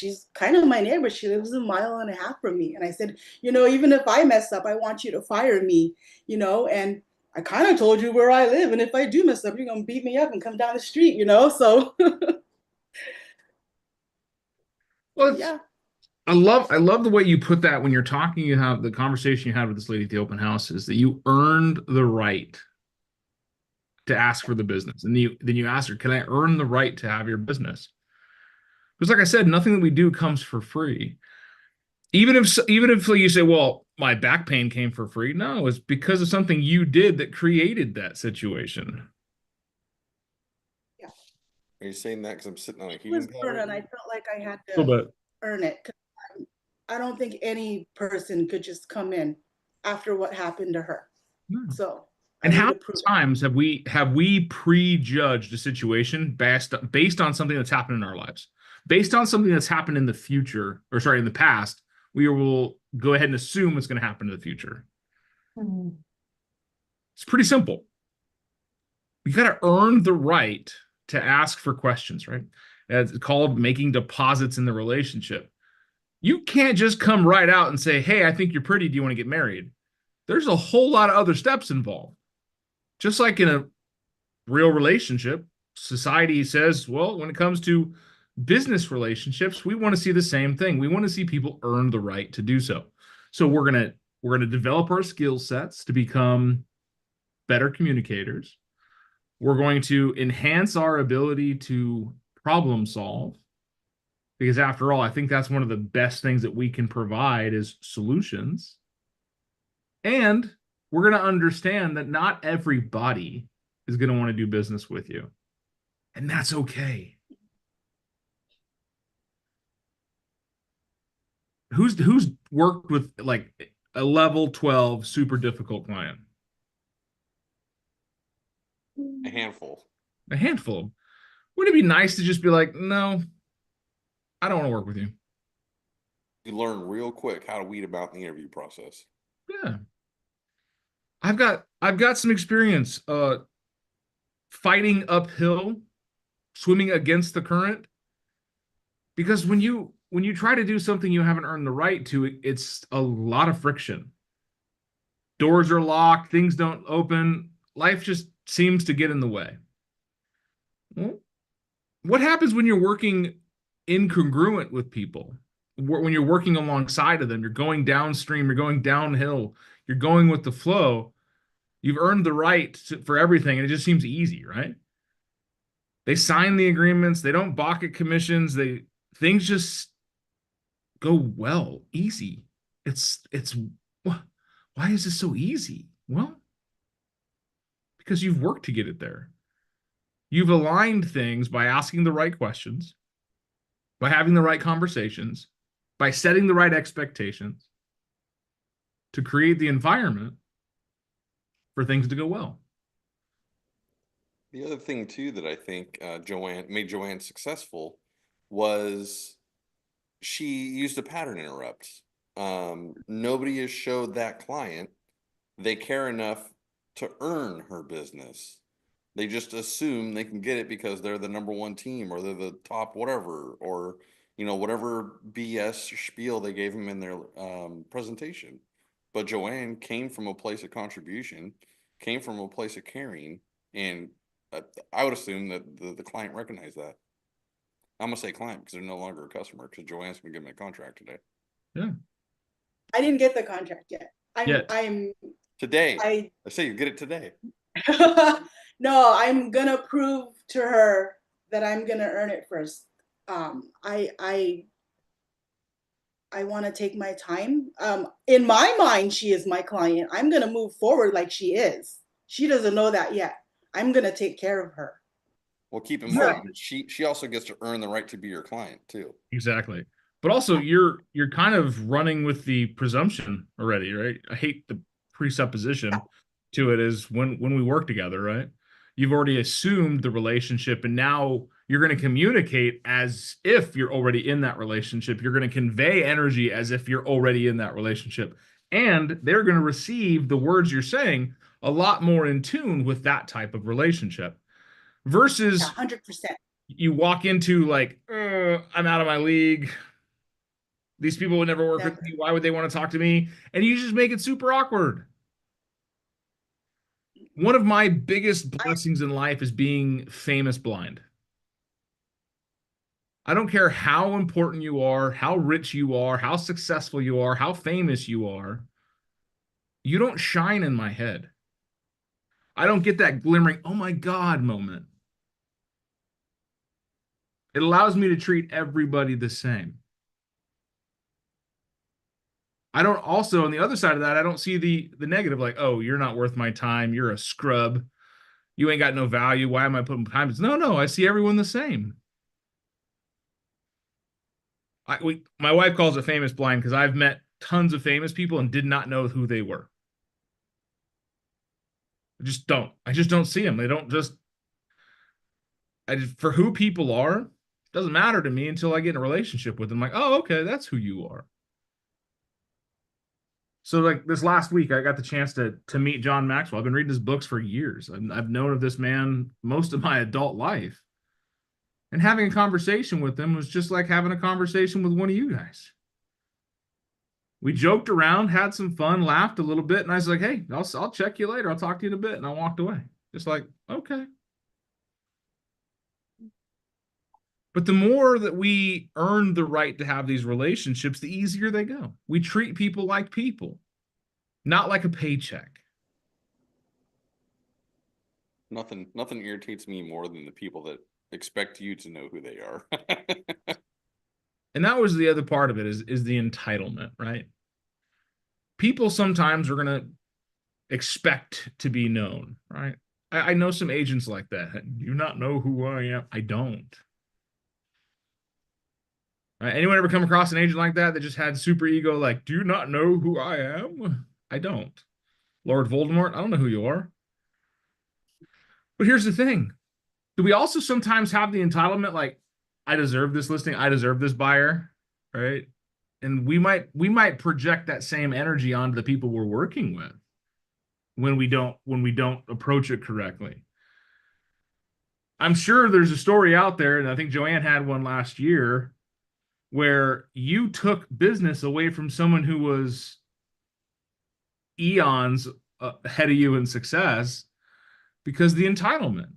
she's kind of my neighbor. She lives a mile and a half from me. And I said, even if I mess up, I want you to fire me, and I kind of told you where I live. And if I do mess up, you're going to beat me up and come down the street, So, Well, yeah. I love the way you put that when you're talking, you have the conversation you had with this lady at the open house is that you earned the right to ask for the business. And then you ask her, can I earn the right to have your business? Because like I said, nothing that we do comes for free. Even if like, you say, well, my back pain came for free. No, it's because of something you did that created that situation. Yeah. Are you saying that because I'm sitting on a It heating was pad earned, right and I now? felt like I had A to little bit. earn it. 'Cause I don't think any person could just come in after what happened to her. No. So I And need how to many prove it. times have we prejudged a situation based on something that's happened in our lives, based on something that's happened in the future, or sorry, in the past? We will go ahead and assume it's going to happen in the future. Mhm. It's pretty simple. You got to earn the right to ask for questions, right? It's called making deposits in the relationship. You can't just come right out and say, "Hey, I think you're pretty. Do you want to get married?" There's a whole lot of other steps involved. Just like in a real relationship, society says, well, when it comes to business relationships, we want to see the same thing. We want to see people earn the right to do so. So we're going to develop our skill sets to become better communicators. We're going to enhance our ability to problem solve because after all, I think that's one of the best things that we can provide is solutions. And we're going to understand that not everybody is going to want to do business with you. And that's okay. Who's worked with like a level 12 super difficult client? A handful. A handful. Wouldn't it be nice to just be like, no, I don't want to work with you? You learn real quick how to weed them out in the interview process. Yeah. I've got some experience fighting uphill, swimming against the current. Because when you try to do something you haven't earned the right to, it's a lot of friction. Doors are locked, things don't open, life just seems to get in the way. Well, what happens when you're working incongruent with people? When you're working alongside of them, you're going downstream, you're going downhill, you're going with the flow. You've earned the right for everything, and it just seems easy, right? They sign the agreements, they don't balk at commissions, things just go well, easy. It's why is this so easy? Well, because you've worked to get it there. You've aligned things by asking the right questions, by having the right conversations, by setting the right expectations to create the environment for things to go well. The other thing too that I think Joanne made Joanne successful was she used a pattern interrupt. Nobody has showed that client they care enough to earn her business. They just assume they can get it because they're the number one team or they're the top whatever or whatever BS spiel they gave them in their presentation. But Joanne came from a place of contribution, came from a place of caring, and I would assume that the client recognized that. I'm gonna say client because they're no longer a customer because Joanne's been given a contract today. Yeah. I didn't get the contract yet. Yet. Today. I I say you get it today. no, I'm gonna prove to her that I'm gonna earn it first. I want to take my time. In my mind, she is my client. I'm gonna move forward like she is. She doesn't know that yet. I'm gonna take care of her. Well, keep in So mind, she also gets to earn the right to be your client too. Exactly. But also you're kind of running with the presumption already, right? I hate the yeah, presupposition to it is when we work together, right? You've already assumed the relationship and now you're going to communicate as if you're already in that relationship. You're going to convey energy as if you're already in that relationship. And they're going to receive the words you're saying a lot more in tune with that type of relationship yeah, versus 100%. you walk into like, I'm out of my league. These people would never work with Never. me. Why would they want to talk to me? And you just make it super awkward. One of my biggest I blessings in life is being famous blind. I don't care how important you are, how rich you are, how successful you are, how famous you are. You don't shine in my head. I don't get that glimmering, oh my God moment. It allows me to treat everybody the same. I don't also, on the other side of that, I don't see the negative, like, oh, you're not worth my time. You're a scrub. You ain't got no value. Why am I putting time? No, no, I see everyone the same. My wife calls it famous blind because I've met tons of famous people and did not know who they were. I just don't see them. They don't just, for who people are, it doesn't matter to me until I get in a relationship with them. Like, oh, okay, that's who you are. So like this last week, I got the chance to meet John Maxwell. I've been reading his books for years. I've known of this man most of my adult life. And having a conversation with him was just like having a conversation with one of you guys. We joked around, had some fun, laughed a little bit, and I was like, "Hey, I'll check you later. I'll talk to you in a bit." And I walked away. Just like, okay. But the more that we earn the right to have these relationships, the easier they go. We treat people like people, not like a paycheck. Nothing irritates me more than the people that expect you to know who they are. And that was the other part of it is the entitlement, right? People sometimes are gonna expect to be known, right? I know some agents like that. Do you not know who I am? I don't. Right? Anyone ever come across an agent like that just had super ego, like, do you not know who I am? I don't. Lord Voldemort, I don't know who you are. But here's the thing. Do we also sometimes have the entitlement, like, I deserve this listing, I deserve this buyer, right? And we might project that same energy onto the people we're working with when we don't approach it correctly. I'm sure there's a story out there, and I think Joanne had one last year where you took business away from someone who was eons ahead of you in success because the entitlement.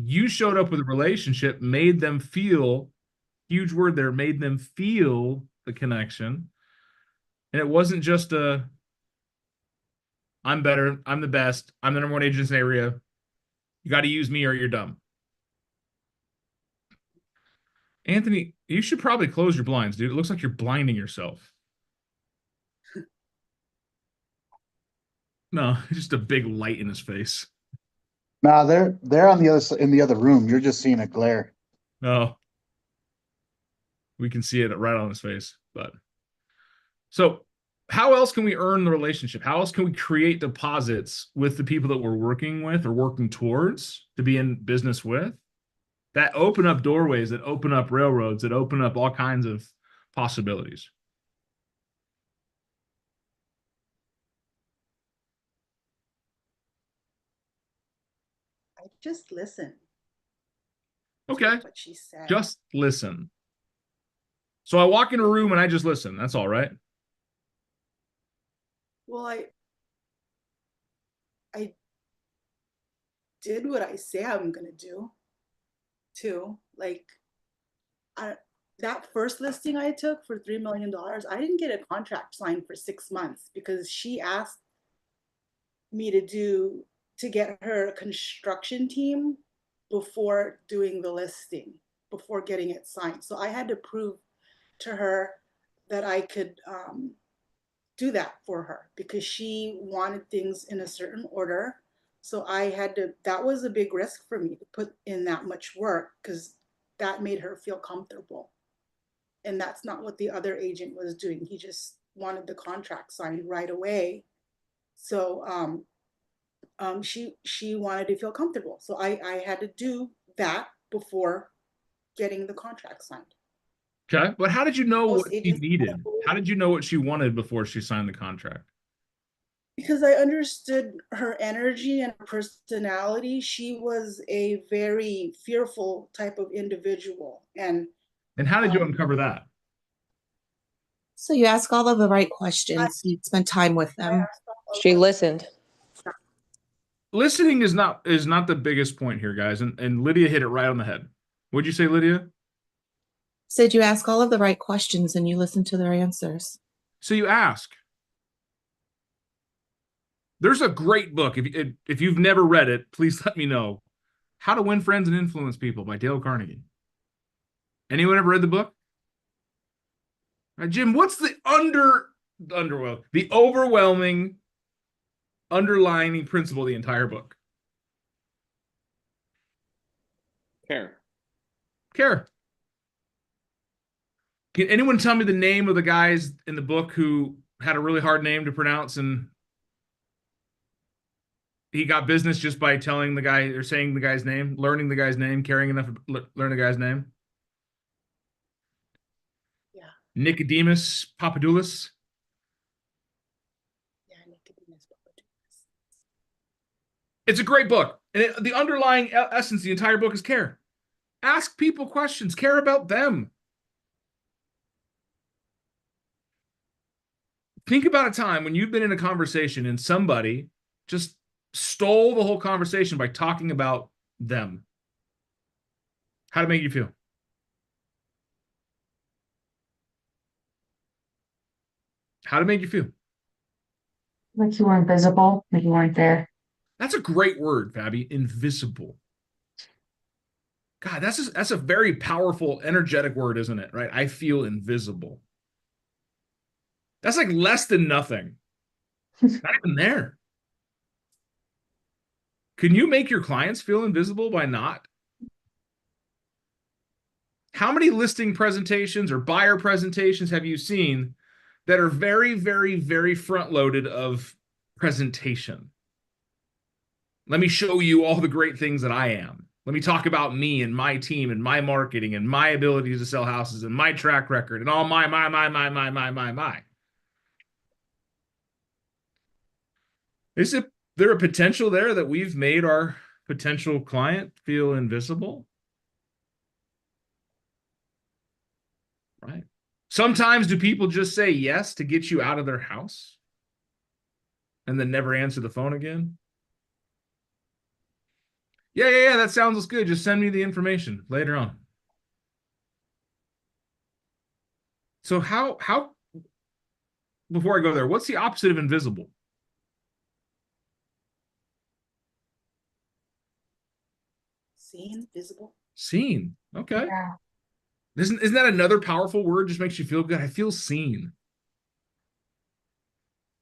You showed up with a relationship, made them feel, huge word there, made them feel the connection. And it wasn't just I'm better, I'm the best, I'm the number one agent in this area. You got to use me or you're dumb. Anthony, you should probably close your blinds, dude. It looks like you're blinding yourself. No, just a big light in his face. Nah, they're on the other in the other room. You're just seeing a glare. No, we can see it right on his face. But so, how else can we earn the relationship? How else can we create deposits with the people that we're working with or working towards to be in business with that open up doorways, that open up railroads, that open up all kinds of possibilities? I just listen to Okay, what she said. just listen. So I walk in a room and I just listen. That's all right. Well, I did what I say I'm gonna do too. Like I that first listing I took for $3 million, I didn't get a contract signed for 6 months because she asked me to get her a construction team before doing the listing, before getting it signed. So I had to prove to her that I could do that for her because she wanted things in a certain order. So I had to, that was a big risk for me to put in that much work because that made her feel comfortable. And that's not what the other agent was doing. He just wanted the contract signed right away. So she wanted to feel comfortable. So I had to do that before getting the contract signed. Okay. But how did you know what Most she agents, needed? How did you know what she wanted before she signed the contract? because I understood her energy and her personality. She was a very fearful type of individual, and And how did you um, uncover that? So you ask all of the right questions. You spend time with them. She listened. Listening is not the biggest point here, guys. And Lydia hit it right on the head. What'd you say, Lydia? Said you ask all of the right questions and you listen to their answers. So you ask. There's a great book. If you've never read it, please let me know. How to Win Friends and Influence People by Dale Carnegie. Anyone ever read the book? Jim, what's the overwhelming underlining principle of the entire book? Care. Care. Can anyone tell me the name of the guys in the book who had a really hard name to pronounce and he got business just by telling the guy or saying the guy's name, learning the guy's name, caring enough to learn the guy's name? Yeah. Nicodemus Papadoulis. Yeah, Nicodemus Papadoulis. It's a great book. And the underlying essence of the entire book is care. Ask people questions. Care about them. Think about a time when you've been in a conversation and somebody just stole the whole conversation by talking about them. How'd it make you feel? How'd it make you feel? Like you were invisible, like you weren't there. That's a great word, Fabi. Invisible. God, that's a very powerful, energetic word, isn't it? Right? I feel invisible. That's like less than nothing. Not even there. Can you make your clients feel invisible by not? How many listing presentations or buyer presentations have you seen that are very, very, very front-loaded of presentation? Let me show you all the great things that I am. Let me talk about me and my team and my marketing and my ability to sell houses and my track record and all my. Is there a potential there that we've made our potential client feel invisible? Right. Sometimes do people just say yes to get you out of their house and then never answer the phone again? Yeah, that sounds good. Just send me the information later on. So how before I go there, what's the opposite of invisible? Seen, visible. Seen. Okay. Yeah. Isn't that another powerful word? Just makes you feel good. I feel seen.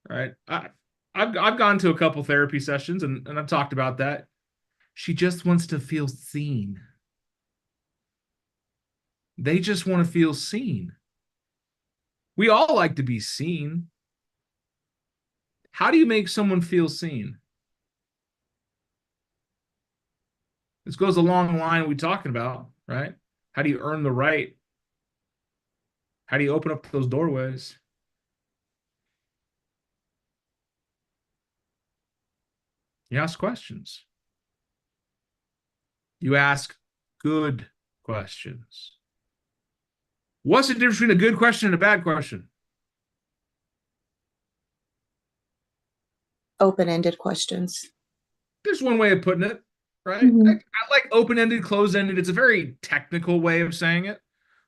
Right. I've gone to a couple therapy sessions and I've talked about that. She just wants to feel seen. They just want to feel seen. We all like to be seen. How do you make someone feel seen? This goes along the line we're talking about, right? How do you earn the right? How do you open up those doorways? You ask questions. You ask good questions. What's the difference between a good question and a bad question? Open-ended questions. There's one way of putting it, right? Mhm. I like open-ended, closed-ended. It's a very technical way of saying it.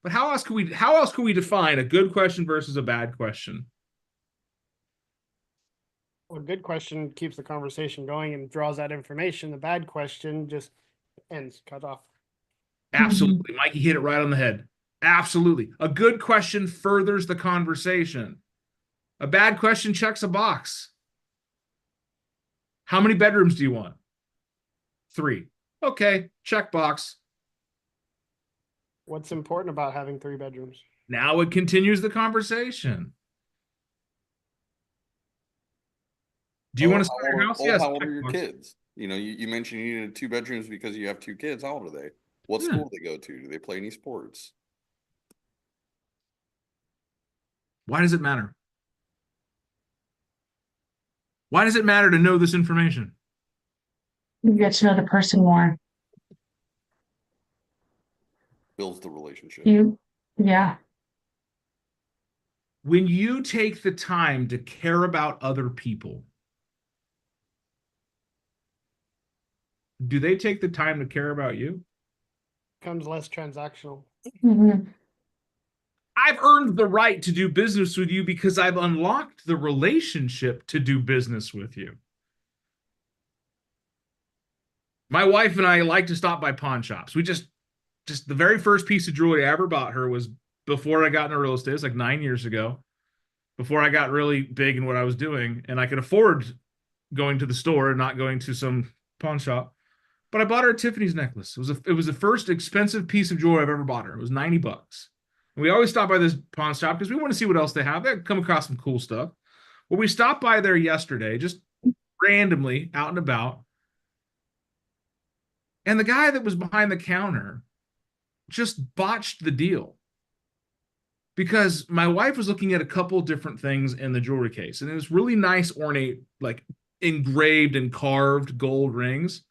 But how else can we define a good question versus a bad question? Well, a good question keeps the conversation going and draws out information. The bad question just ends, cut off. Absolutely. Mikey hit it right on the head. Absolutely. A good question furthers the conversation. A bad question checks a box. How many bedrooms do you want? 3. Okay, check box. What's important about having 3 bedrooms? Now it continues the conversation. Do you want to sell your house? Yes. How old are your checkbox. kids? You know, you mentioned you needed 2 bedrooms because you have 2 kids. How old are they? What Yeah. school do they go to? Do they play any sports? Why does it matter? Why does it matter to know this information? You get to know the person more. Builds the relationship. Yeah. When you take the time to care about other people, do they take the time to care about you? Becomes less transactional. Mhm. I've earned the right to do business with you because I've unlocked the relationship to do business with you. My wife and I like to stop by pawn shops. We just the very first piece of jewelry I ever bought her was before I got into real estate. It was like 9 years ago, before I got really big in what I was doing, and I could afford going to the store and not going to some pawn shop. But I bought her a Tiffany's necklace. It was the first expensive piece of jewelry I've ever bought her. It was $90. And we always stop by this pawn shop because we want to see what else they have. They come across some cool stuff. Well, we stopped by there yesterday, just randomly out and about. And the guy that was behind the counter just botched the deal because my wife was looking at a couple different things in the jewelry case, and it was really nice, ornate, like engraved and carved gold rings.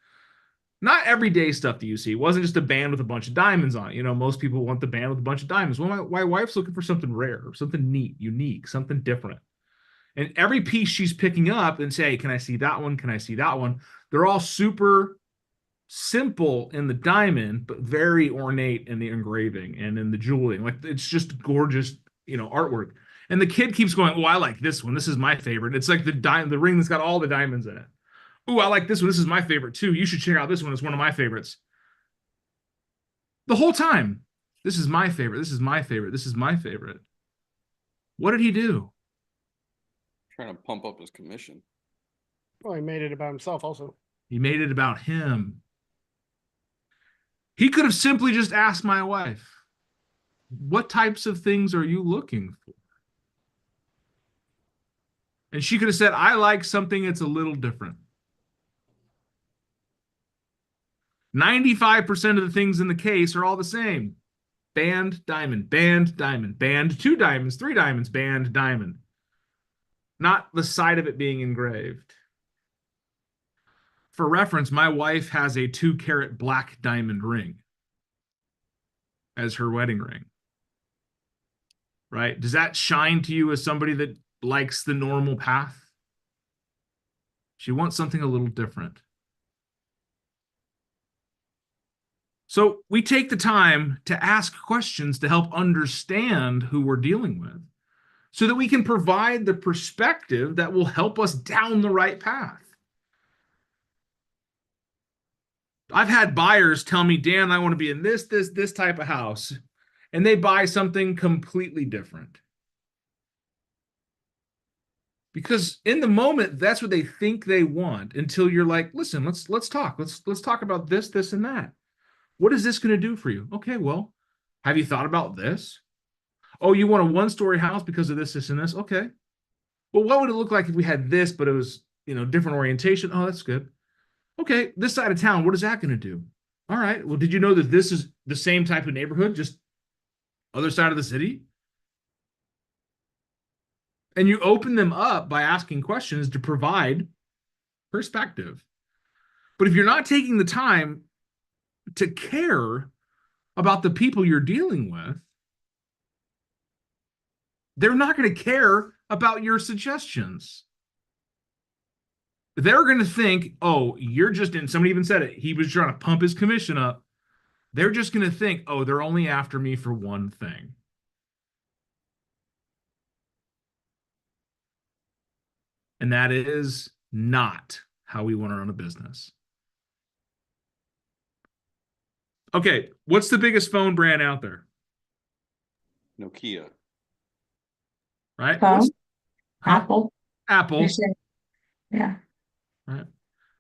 Not everyday stuff that you see. It wasn't just a band with a bunch of diamonds on it. You know, most people want the band with a bunch of diamonds. Well, my wife's looking for something rare, something neat, unique, something different. And every piece she's picking up and say, can I see that one? Can I see that one? They're all super simple in the diamond, but very ornate in the engraving and in the jewelry. Like, it's just gorgeous, artwork. And the kid keeps going, oh, I like this one. This is my favorite. It's like the ring that's got all the diamonds in it. Oh, I like this one. This is my favorite too. You should check out this one. It's one of my favorites. The whole time, this is my favorite. This is my favorite. This is my favorite. What did he do? Trying to pump up his commission. Well, he made it about himself also. He made it about him. He could have simply just asked my wife, what types of things are you looking for? And she could have said, I like something that's a little different. 95% of the things in the case are all the same. Band, diamond, band, diamond, band, 2 diamonds, 3 diamonds, band, diamond. Not the side of it being engraved. For reference, my wife has a 2-carat black diamond ring as her wedding ring. Right? Does that shine to you as somebody that likes the normal path? She wants something a little different. So we take the time to ask questions to help understand who we're dealing with so that we can provide the perspective that will help us down the right path. I've had buyers tell me, Dan, I want to be in this type of house. And they buy something completely different. Because in the moment, that's what they think they want until you're like, listen, let's talk. Let's talk about this, and that. What is this going to do for you? Okay, well, have you thought about this? Oh, you want a 1-story house because of this, and this? Okay. Well, what would it look like if we had this, but it was, different orientation? Oh, that's good. Okay, this side of town, what is that going to do? All right. Well, did you know that this is the same type of neighborhood, just other side of the city? And you open them up by asking questions to provide perspective. But if you're not taking the time to care about the people you're dealing with, they're not going to care about your suggestions. They're going to think, oh, you're just in, somebody even said it, he was trying to pump his commission up. They're just going to think, oh, they're only after me for one thing. And that is not how we want to run a business. Okay, what's the biggest phone brand out there? Nokia. Right? Phone? What's, Apple. Apple. You're saying- Yeah. Right.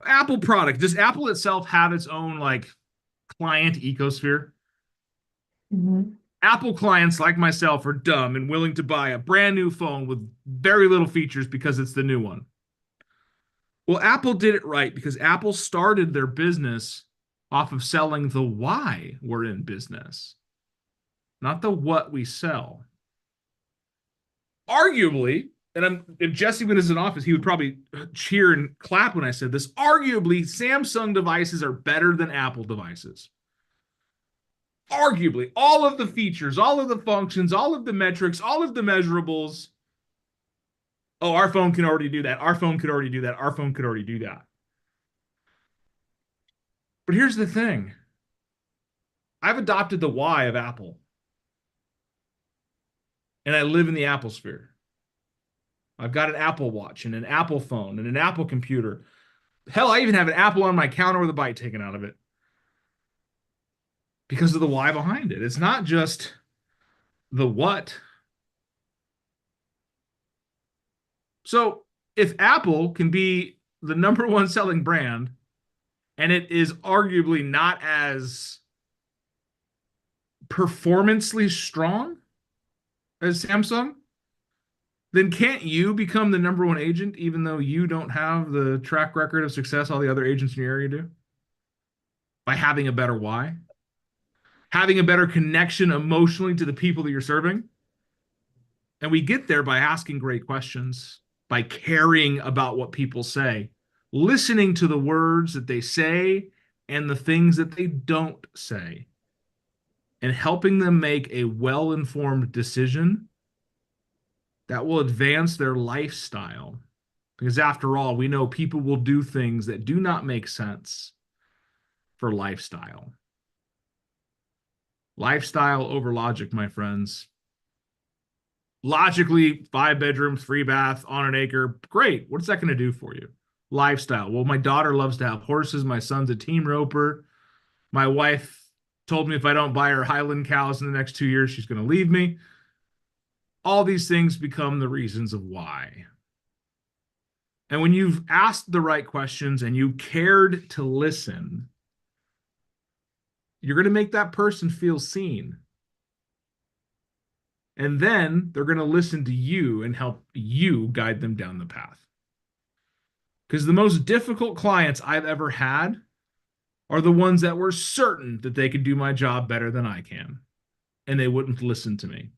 Apple product. Does Apple itself have its own client ecosphere? Mhm. Apple clients like myself are dumb and willing to buy a brand new phone with very little features because it's the new one. Well, Apple did it right because Apple started their business off of selling the why we're in business, not the what we sell. Arguably, and if Jesse was in office, he would probably cheer and clap when I said this. Arguably, Samsung devices are better than Apple devices. arguably all of the features, all of the functions, all of the metrics, all of the measurables. Oh, our phone can already do that. Our phone could already do that. Our phone could already do that. But here's the thing. I've adopted the why of Apple. And I live in the Apple sphere. I've got an Apple Watch and an Apple phone and an Apple computer. Hell, I even have an Apple on my counter with a bite taken out of it. Because of the why behind it. It's not just the what. So if Apple can be the number one selling brand, and it is arguably not as performancely strong as Samsung, then can't you become the number one agent even though you don't have the track record of success all the other agents in your area do? By having a better why? Having a better connection emotionally to the people that you're serving? And we get there by asking great questions, by caring about what people say, listening to the words that they say and the things that they don't say, and helping them make a well-informed decision that will advance their lifestyle. Because after all, we know people will do things that do not make sense for lifestyle. Lifestyle over logic, my friends. Logically, 5 bedrooms, 3 bath, on an acre, great. What's that going to do for you? Lifestyle. Well, my daughter loves to have horses. My son's a team roper. My wife told me if I don't buy her Highland cows in the next 2 years, she's going to leave me. All these things become the reasons of why. And when you've asked the right questions and you cared to listen, you're going to make that person feel seen. And then they're going to listen to you and help you guide them down the path. Because the most difficult clients I've ever had are the ones that were certain that they could do my job better than I can. And they wouldn't listen to me.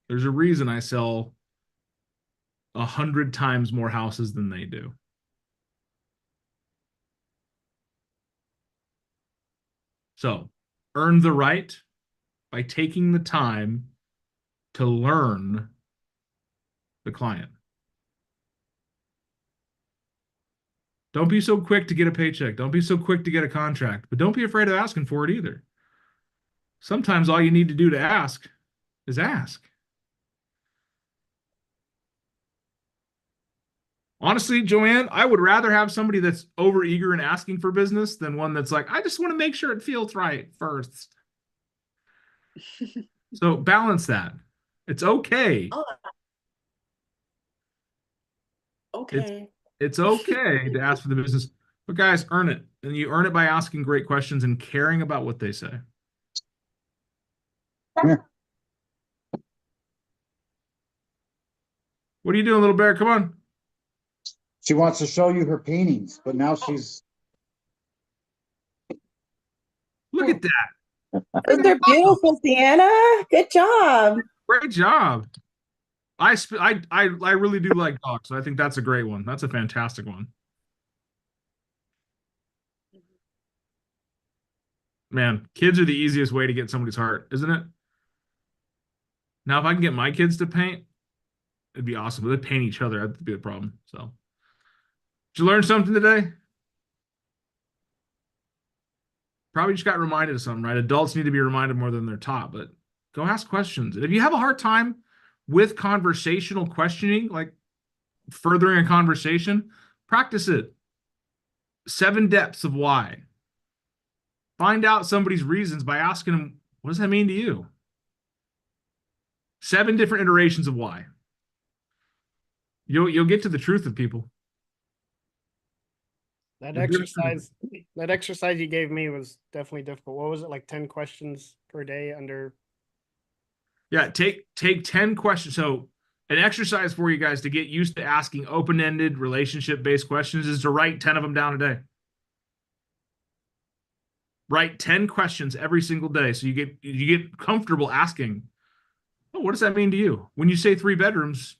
There's a reason I sell 100 times more houses than they do. So, earn the right by taking the time to learn the client. Don't be so quick to get a paycheck. Don't be so quick to get a contract, but don't be afraid of asking for it either. Sometimes all you need to do to ask is ask. Honestly, Joanne, I would rather have somebody that's overeager and asking for business than one that's like, I just want to make sure it feels right first. So balance that. It's okay. Oh, okay. It's okay to ask for the business, but guys, earn it. And you earn it by asking great questions and caring about what they say. Yeah. What are you doing, little bear? Come on. She wants to show you her paintings, but now she's. Look at that. They're beautiful, Sienna. Good job. Great job. I really do like dogs, so I think that's a great one. That's a fantastic one. Man, kids are the easiest way to get somebody's heart, isn't it? Now, if I can get my kids to paint, it'd be awesome. But they paint each other, that'd be the problem. So, did you learn something today? Probably just got reminded of something, right? Adults need to be reminded more than they're taught, but go ask questions. And if you have a hard time with conversational questioning, like furthering a conversation, practice it. 7 depths of why. Find out somebody's reasons by asking them, what does that mean to you? 7 different iterations of why. You'll get to the truth of people. That exercise you gave me was definitely difficult. What was it, like 10 questions per day under? Yeah, take 10 questions. So an exercise for you guys to get used to asking open-ended relationship-based questions is to write 10 of them down a day. Write 10 questions every single day so you get comfortable asking, oh, what does that mean to you? When you say 3 bedrooms,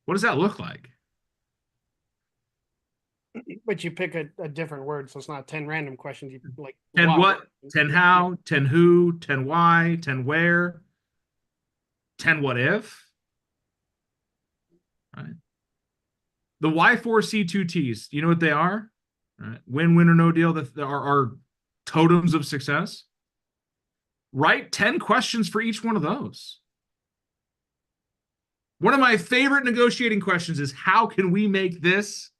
what does that look like? But you pick a different word, so it's not 10 random questions. You like 10 wow. what, 10 how, 10 who, 10 why, 10 where, 10 what if. Right. The Y4C2Ts, you know what they are? Right. Win, win, or no deal, that are totems of success. Write 10 questions for each one of those. One of my favorite negotiating questions is, how can we make this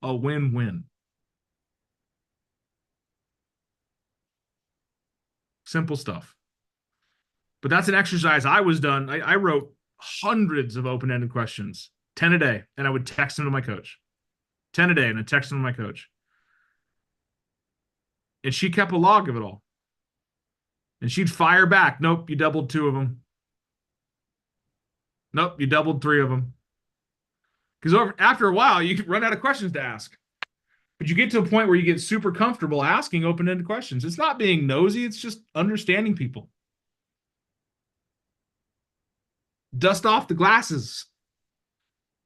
a win-win? Simple stuff. But that's an exercise I was done. I wrote hundreds of open-ended questions, 10 a day, and I would text them to my coach. 10 a day, and I text them to my coach. And she kept a log of it all. And she'd fire back. Nope, you doubled 2 of them. Nope, you doubled 3 of them. Because after a while, you run out of questions to ask. But you get to a point where you get super comfortable asking open-ended questions. It's not being nosy, it's just understanding people. Dust off the glasses.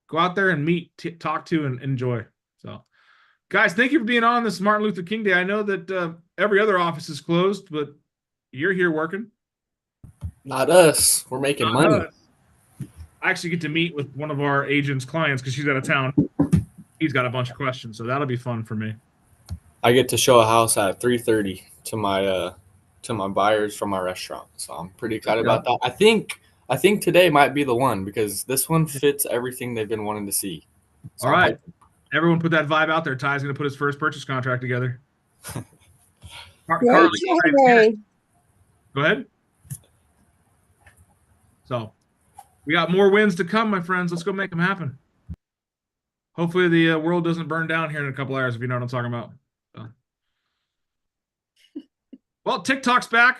Go out there and meet, talk to, and enjoy. So, guys, thank you for being on this Martin Luther King Day. I know that every other office is closed, but you're here working. Not us. We're making money. Us. I actually get to meet with one of our agents' clients because she's out of town. He's got a bunch of questions, so that'll be fun for me. I get to show a house at 3:30 to my buyers from my restaurant, so I'm pretty excited about that. I think today might be the one because this one fits everything they've been wanting to see. So All right, everyone, put that vibe out there. Ty's going to put his first purchase contract together. Carly, go ahead. So we got more wins to come, my friends. Let's go make them happen. Hopefully the world doesn't burn down here in a couple hours, if you know what I'm talking about. So. Well, TikTok's back.